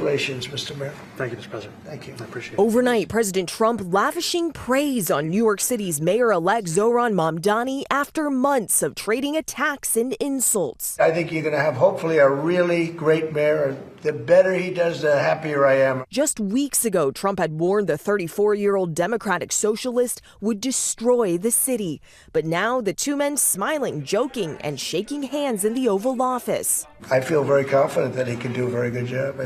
Congratulations, Mr. Mayor. Thank you, Mr. President. Thank you. I appreciate it. Overnight, President Trump lavishing praise on New York City's mayor-elect Zohran Mamdani after months of trading attacks and insults. I think you're going to have, hopefully, a really great mayor. The better he does, the happier I am. Just weeks ago, Trump had warned the 34-year-old Democratic socialist would destroy the city. But now the two men smiling, joking, and shaking hands in the Oval Office. I feel very confident that he can do a very good job. I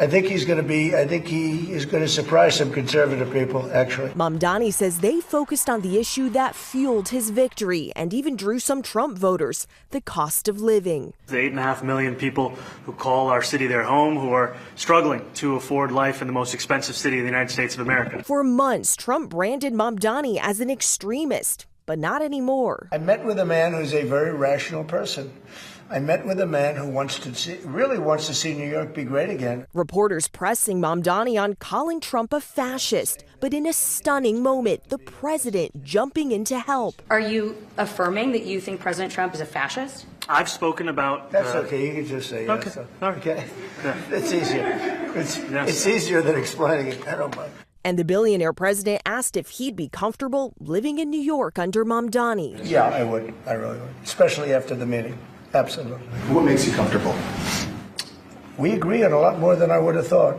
think he is going to surprise some conservative people, actually. Mamdani says they focused on the issue that fueled his victory and even drew some Trump voters, the cost of living. The 8.5 million people who call our city their home, who are struggling to afford life in the most expensive city in the United States of America. For months, Trump branded Mamdani as an extremist, but not anymore. I met with a man who's a very rational person. I met with a man who really wants to see New York be great again. Reporters pressing Mamdani on calling Trump a fascist, but in a stunning moment, the president jumping in to help. Are you affirming that you think President Trump is a fascist? I've spoken about... That's okay. You can just say yes. Okay. All right. Okay. Yeah. It's easier. It's easier than explaining it. I don't mind. And the billionaire president asked if he'd be comfortable living in New York under Mamdani. Yeah, I would. I really would. Especially after the meeting. Absolutely. What makes you comfortable? We agree on a lot more than I would have thought.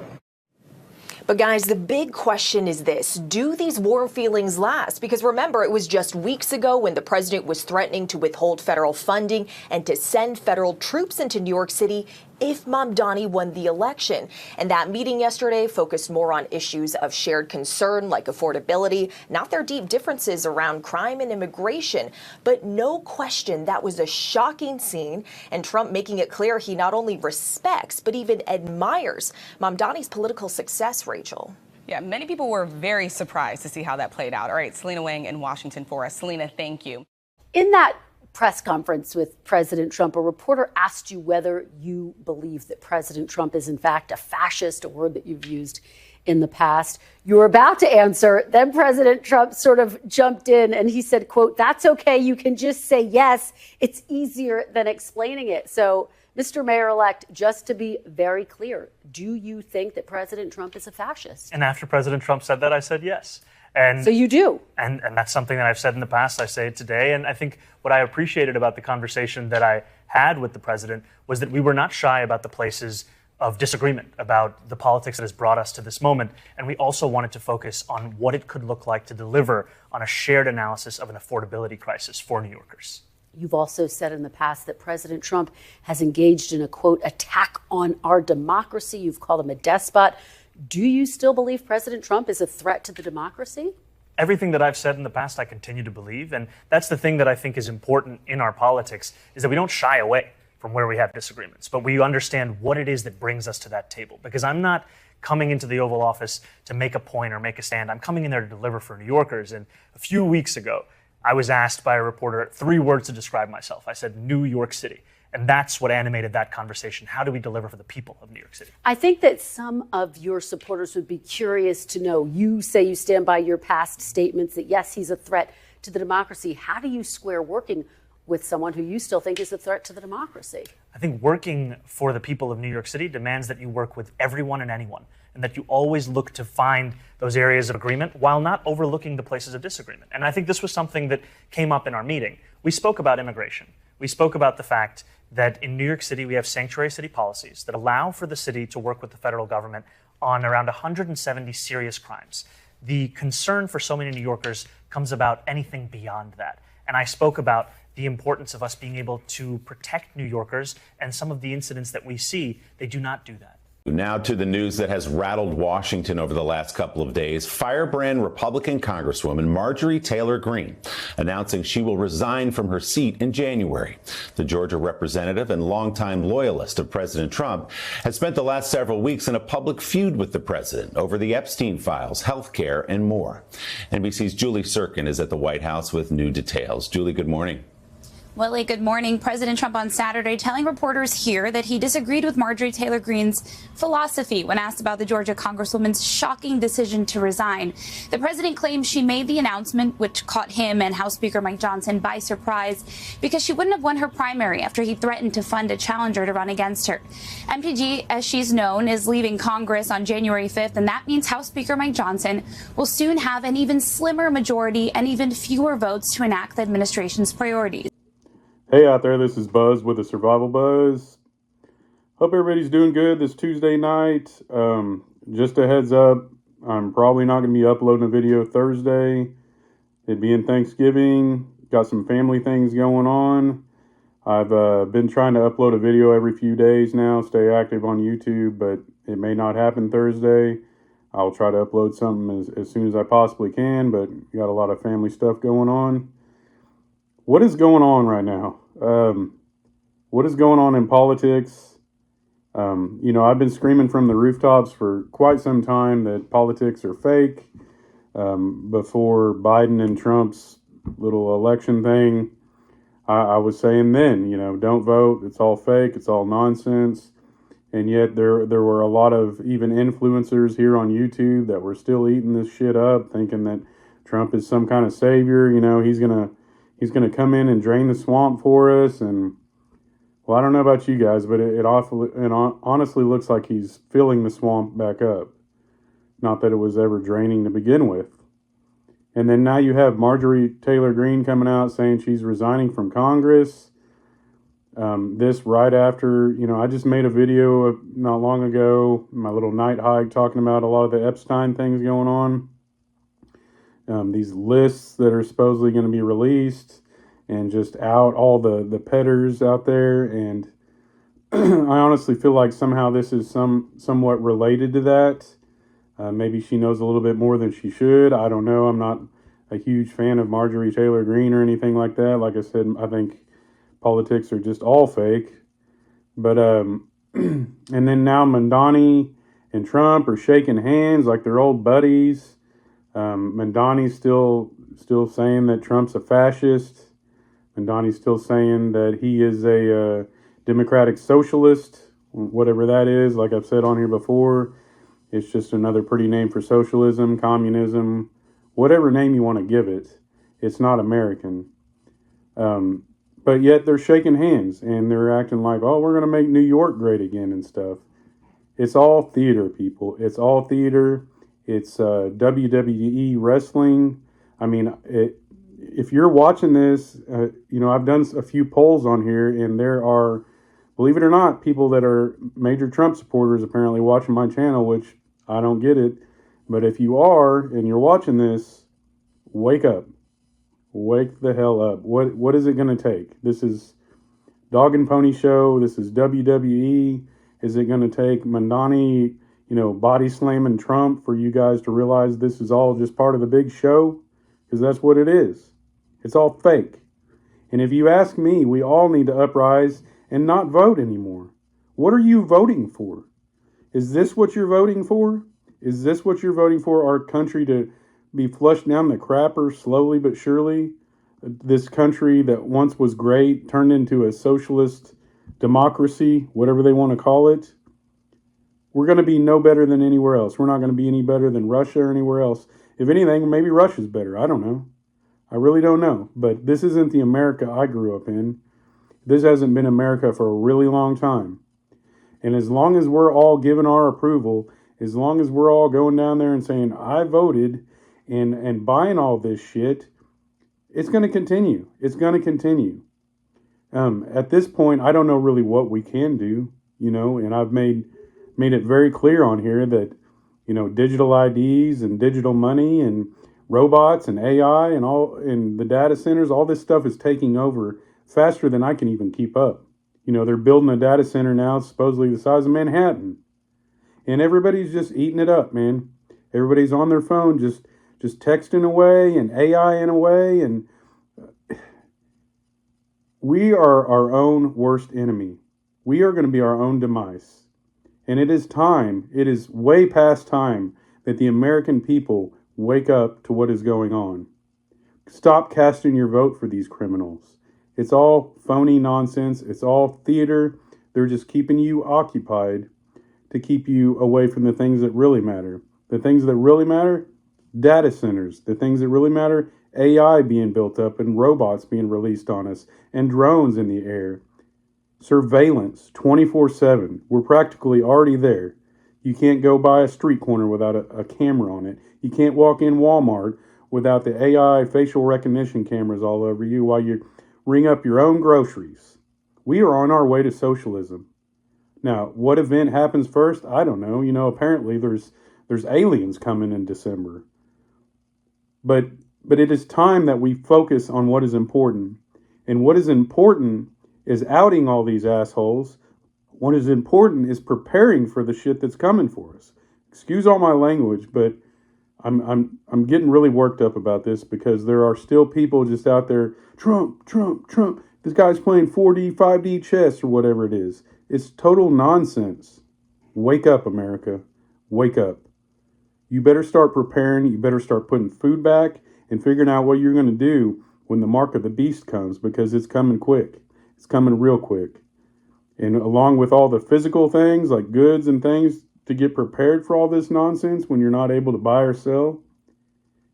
But guys, the big question is this. Do these warm feelings last? Because remember, it was just weeks ago when the president was threatening to withhold federal funding and to send federal troops into New York City if Mamdani won the election. And that meeting yesterday focused more on issues of shared concern like affordability, not their deep differences around crime and immigration. But no question, that was a shocking scene, and Trump making it clear he not only respects but even admires Mamdani's political success, Rachel. Yeah, many people were very surprised to see how that played out. All right, Selena Wang in Washington for us. Selena, thank you. In that press conference with President Trump, a reporter asked you whether you believe that President Trump is in fact a fascist, a word that you've used in the past. You were about to answer, then President Trump sort of jumped in and he said, quote, "That's okay, you can just say yes. It's easier than explaining it." So, Mr. Mayor-elect, just to be very clear, do you think that President Trump is a fascist? And after President Trump said that, I said yes. And so you do. And that's something that I've said in the past. I say it today. And I think what I appreciated about the conversation that I had with the president was that we were not shy about the places of disagreement, about the politics that has brought us to this moment. And we also wanted to focus on what it could look like to deliver on a shared analysis of an affordability crisis for New Yorkers. You've also said in the past that President Trump has engaged in a, quote, attack on our democracy. You've called him a despot. Do you still believe President Trump is a threat to the democracy? Everything that I've said in the past, I continue to believe. And that's the thing that I think is important in our politics, is that we don't shy away from where we have disagreements, but we understand what it is that brings us to that table. Because I'm not coming into the Oval Office to make a point or make a stand. I'm coming in there to deliver for New Yorkers. And a few weeks ago, I was asked by a reporter 3 words to describe myself. I said, New York City. And that's what animated that conversation. How do we deliver for the people of New York City? I think that some of your supporters would be curious to know. You say you stand by your past statements that, yes, he's a threat to the democracy. How do you square working with someone who you still think is a threat to the democracy? I think working for the people of New York City demands that you work with everyone and anyone, and that you always look to find those areas of agreement while not overlooking the places of disagreement. And I think this was something that came up in our meeting. We spoke about immigration. We spoke about the fact that in New York City, we have sanctuary city policies that allow for the city to work with the federal government on around 170 serious crimes. The concern for so many New Yorkers comes about anything beyond that. And I spoke about the importance of us being able to protect New Yorkers, and some of the incidents that we see, they do not do that. Now to the news that has rattled Washington over the last couple of days. Firebrand Republican Congresswoman Marjorie Taylor Greene announcing she will resign from her seat in January. The Georgia representative and longtime loyalist of President Trump has spent the last several weeks in a public feud with the president over the Epstein files, health care, and more. NBC's Julie Sirkin is at the White House with new details. Julie, good morning. Willie, good morning. President Trump on Saturday telling reporters here that he disagreed with Marjorie Taylor Greene's philosophy when asked about the Georgia Congresswoman's shocking decision to resign. The president claims she made the announcement, which caught him and House Speaker Mike Johnson by surprise, because she wouldn't have won her primary after he threatened to fund a challenger to run against her. MTG, as she's known, is leaving Congress on January 5th, and that means House Speaker Mike Johnson will soon have an even slimmer majority and even fewer votes to enact the administration's priorities. Hey out there, this is Buzz with TheSurvivalBuzz. Hope everybody's doing good this Tuesday night. Just a heads up, I'm probably not going to be uploading a video Thursday. It being Thanksgiving, got some family things going on. I've been trying to upload a video every few days now, stay active on YouTube, but it may not happen Thursday. I'll try to upload something as soon as I possibly can, but got a lot of family stuff going on. What is going on right now? What is going on in politics? I've been screaming from the rooftops for quite some time that politics are fake. Before Biden and Trump's little election thing, I was saying then, don't vote. It's all fake. It's all nonsense. And yet there were a lot of even influencers here on YouTube that were still eating this shit up, thinking that Trump is some kind of savior. He's gonna come in and drain the swamp for us. And well, I don't know about you guys, but it honestly looks like he's filling the swamp back up. Not that it was ever draining to begin with. And then now you have Marjorie Taylor Greene coming out saying she's resigning from Congress. This right after, I just made a video not long ago, my little night hike, talking about a lot of the Epstein things going on. These lists that are supposedly going to be released, and just out all the petters out there. And I honestly feel like somehow this is somewhat related to that. Maybe she knows a little bit more than she should. I don't know. I'm not a huge fan of Marjorie Taylor Greene or anything like that. Like I said, I think politics are just all fake. But and then now Mamdani and Trump are shaking hands like they're old buddies. Mamdani's still saying that Trump's a fascist. Mamdani's still saying that he is a democratic socialist, whatever that is. Like I've said on here before, it's just another pretty name for socialism, communism, whatever name you want to give it. It's not American. But yet they're shaking hands and they're acting like, oh, we're going to make New York great again and stuff. It's all theater, people. It's all theater. It's WWE wrestling. I mean, if you're watching this, I've done a few polls on here, and there are, believe it or not, people that are major Trump supporters apparently watching my channel, which I don't get it. But if you are and you're watching this, wake up. Wake the hell up. What is it going to take? This is Dog and Pony Show. This is WWE. Is it going to take Mamdani, body slamming Trump for you guys to realize this is all just part of the big show? Because that's what it is. It's all fake. And if you ask me, we all need to uprise and not vote anymore. What are you voting for? Is this what you're voting for? Is this what you're voting for? Our country to be flushed down the crapper slowly but surely? This country that once was great turned into a socialist democracy, whatever they want to call it. We're going to be no better than anywhere else. We're not going to be any better than Russia or anywhere else. If anything, maybe Russia's better. I don't know. I really don't know. But this isn't the America I grew up in. This hasn't been America for a really long time. And as long as we're all giving our approval, as long as we're all going down there and saying, I voted, and buying all this shit, it's going to continue. It's going to continue. At this point, I don't know really what we can do, and I've made it very clear on here that, digital IDs and digital money and robots and AI and all in the data centers, all this stuff is taking over faster than I can even keep up. They're building a data center now, supposedly the size of Manhattan. And everybody's just eating it up, man. Everybody's on their phone, just texting away and AI-ing away. And we are our own worst enemy. We are going to be our own demise. And it is time, it is way past time that the American people wake up to what is going on. Stop casting your vote for these criminals It's all phony nonsense. It's all theater. They're just keeping you occupied to keep you away from the things that really matter. The things that really matter, data centers. The things that really matter, AI being built up and robots being released on us and drones in the air. Surveillance 24/7. We're practically already there. You can't go by a street corner without a camera on it. You can't walk in Walmart without the AI facial recognition cameras all over you while you ring up your own groceries. We are on our way to socialism. Now, what event happens first? I don't know. Apparently there's aliens coming in December. But it is time that we focus on what is important. And what is important is outing all these assholes. What is important is preparing for the shit that's coming for us. Excuse all my language, but I'm getting really worked up about this because there are still people just out there, Trump, Trump, Trump. This guy's playing 4D, 5D chess or whatever it is. It's total nonsense. Wake up, America. Wake up. You better start preparing. You better start putting food back and figuring out what you're going to do when the mark of the beast comes, because it's coming quick. It's coming real quick. And along with all the physical things like goods and things to get prepared for all this nonsense when you're not able to buy or sell,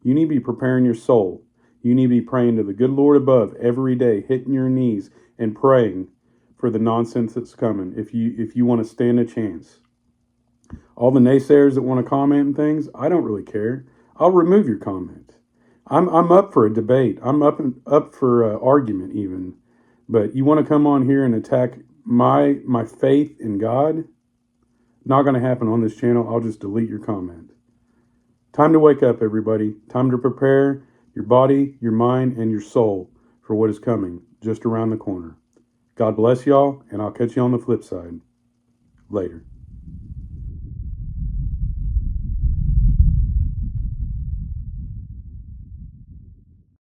you need to be preparing your soul. You need to be praying to the good Lord above every day, hitting your knees and praying for the nonsense that's coming if you want to stand a chance. All the naysayers that want to comment and things, I don't really care. I'll remove your comment. I'm up for a debate. I'm up for an argument even. But you want to come on here and attack my faith in God? Not going to happen on this channel. I'll just delete your comment. Time to wake up, everybody. Time to prepare your body, your mind, and your soul for what is coming just around the corner. God bless y'all, and I'll catch you on the flip side. Later.